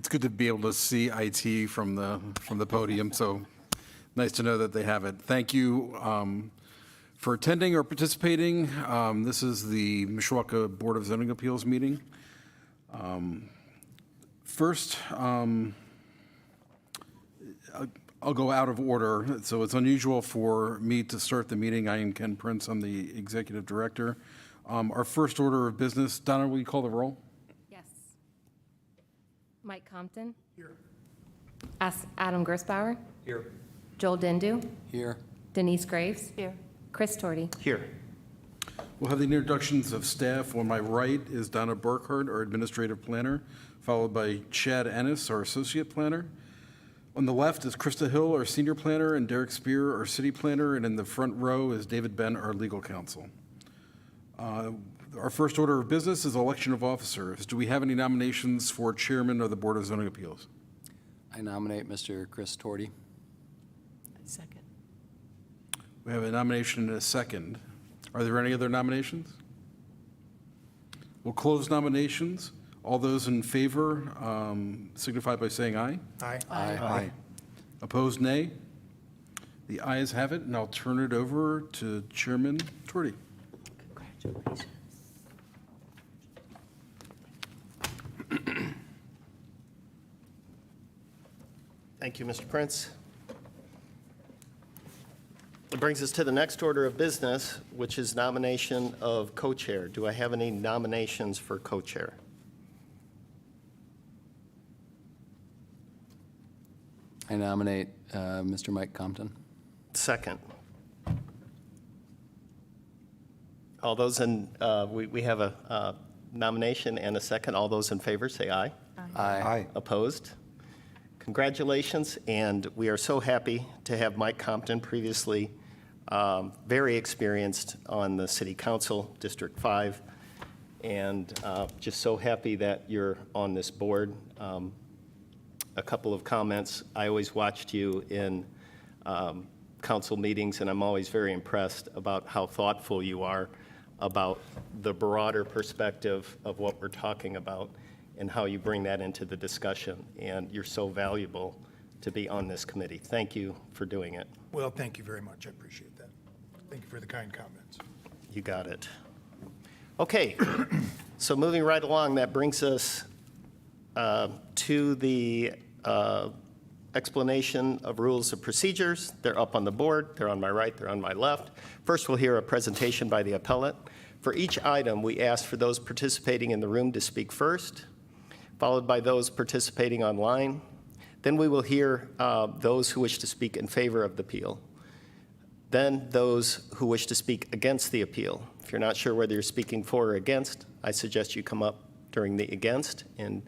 it's good to be able to see IT from the podium, so nice to know that they have it. Thank you for attending or participating. This is the Mishawaka Board of Zoning Appeals meeting. First, I'll go out of order. So it's unusual for me to start the meeting. I am Ken Prince. I'm the executive director. Our first order of business, Donna, will you call the roll? Yes. Mike Compton. Here. Adam Gersbauer. Here. Joel Dindu. Here. Denise Graves. Here. Chris Torty. Here. We'll have the introductions of staff. On my right is Donna Burkhardt, our administrative planner, followed by Chad Ennis, our associate planner. On the left is Krista Hill, our senior planner, and Derek Spear, our city planner, and in the front row is David Ben, our legal counsel. Our first order of business is election of officers. Do we have any nominations for chairman of the Board of Zoning Appeals? I nominate Mr. Chris Torty. Second. We have a nomination and a second. Are there any other nominations? We'll close nominations. All those in favor signify by saying aye. Aye. Aye. Opposed, nay. The ayes have it, and I'll turn it over to Chairman Torty. Congratulations. Thank you, Mr. Prince. It brings us to the next order of business, which is nomination of co-chair. Do I have any nominations for co-chair? I nominate Mr. Mike Compton. Second. All those in, we have a nomination and a second. All those in favor, say aye. Aye. Opposed? Congratulations, and we are so happy to have Mike Compton, previously very experienced on the City Council, District 5, and just so happy that you're on this board. A couple of comments. I always watched you in council meetings, and I'm always very impressed about how thoughtful you are about the broader perspective of what we're talking about and how you bring that into the discussion. And you're so valuable to be on this committee. Thank you for doing it. Well, thank you very much. I appreciate that. Thank you for the kind comments. You got it. Okay, so moving right along, that brings us to the explanation of rules of procedures. They're up on the board. They're on my right. They're on my left. First, we'll hear a presentation by the appellant. For each item, we ask for those participating in the room to speak first, followed by those participating online. Then we will hear those who wish to speak in favor of the appeal. Then those who wish to speak against the appeal. If you're not sure whether you're speaking for or against, I suggest you come up during the against, and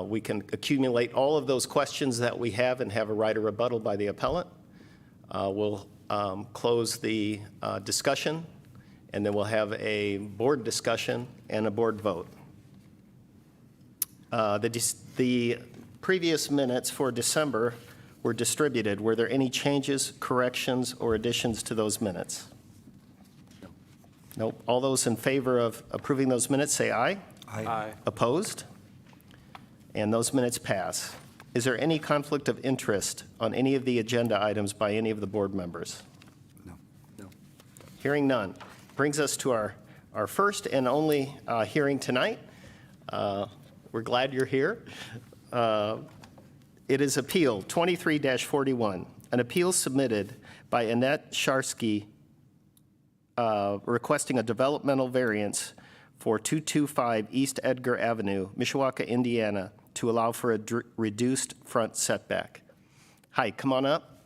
we can accumulate all of those questions that we have and have a right of rebuttal by the appellant. We'll close the discussion, and then we'll have a board discussion and a board vote. The previous minutes for December were distributed. Were there any changes, corrections, or additions to those minutes? Nope. All those in favor of approving those minutes, say aye. Aye. Opposed? And those minutes pass. Is there any conflict of interest on any of the agenda items by any of the board members? No. Hearing none. Brings us to our first and only hearing tonight. We're glad you're here. It is Appeal 23-41, an appeal submitted by Annette Sharsky requesting a developmental variance for 225 East Edgar Avenue, Mishawaka, Indiana, to allow for a reduced front setback. Hi, come on up,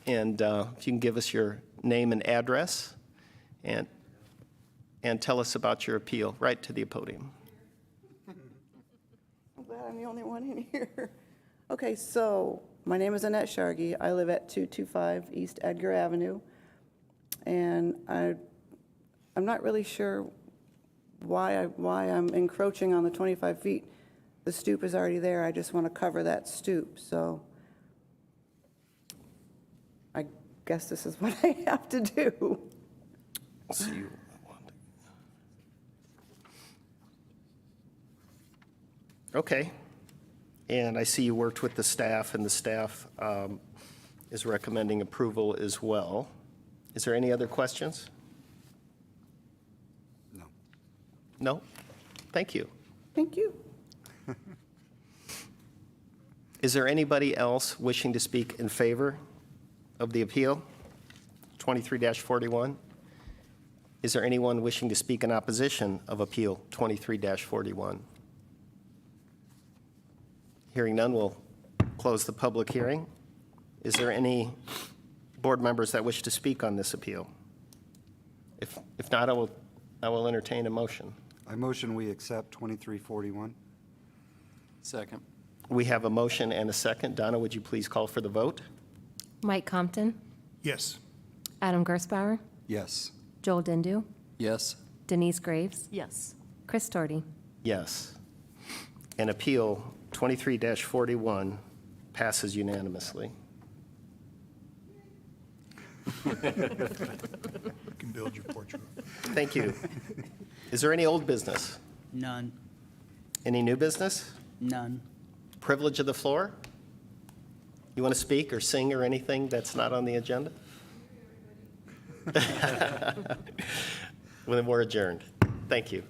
and if you can give us your name and address, and tell us about your appeal, right to the podium. I'm glad I'm the only one in here. Okay, so my name is Annette Shargi. I live at 225 East Edgar Avenue, and I'm not really sure why I'm encroaching on the 25 feet. The stoop is already there. I just want to cover that stoop, so I guess this is what I have to do. So you okay. And I see you worked with the staff, and the staff is recommending approval as well. Is there any other questions? No. No? Thank you. Thank you. Is there anybody else wishing to speak in favor of the appeal, 23-41? Is there anyone wishing to speak in opposition of Appeal 23-41? Hearing none, we'll close the public hearing. Is there any board members that wish to speak on this appeal? If not, I will entertain a motion. I motion we accept 2341. Second. We have a motion and a second. Donna, would you please call for the vote? Mike Compton, Yes. Adam Gersbauer, Yes. Joel Dindu, Yes. Denise Graves, Yes. Chris Doherty. Yes. And Appeal 23-41 passes unanimously. You can build your portrait. Thank you. Is there any old business? None. Any new business? None. Privilege of the floor? You want to speak or sing or anything that's not on the agenda? Well, then we're adjourned. Thank you.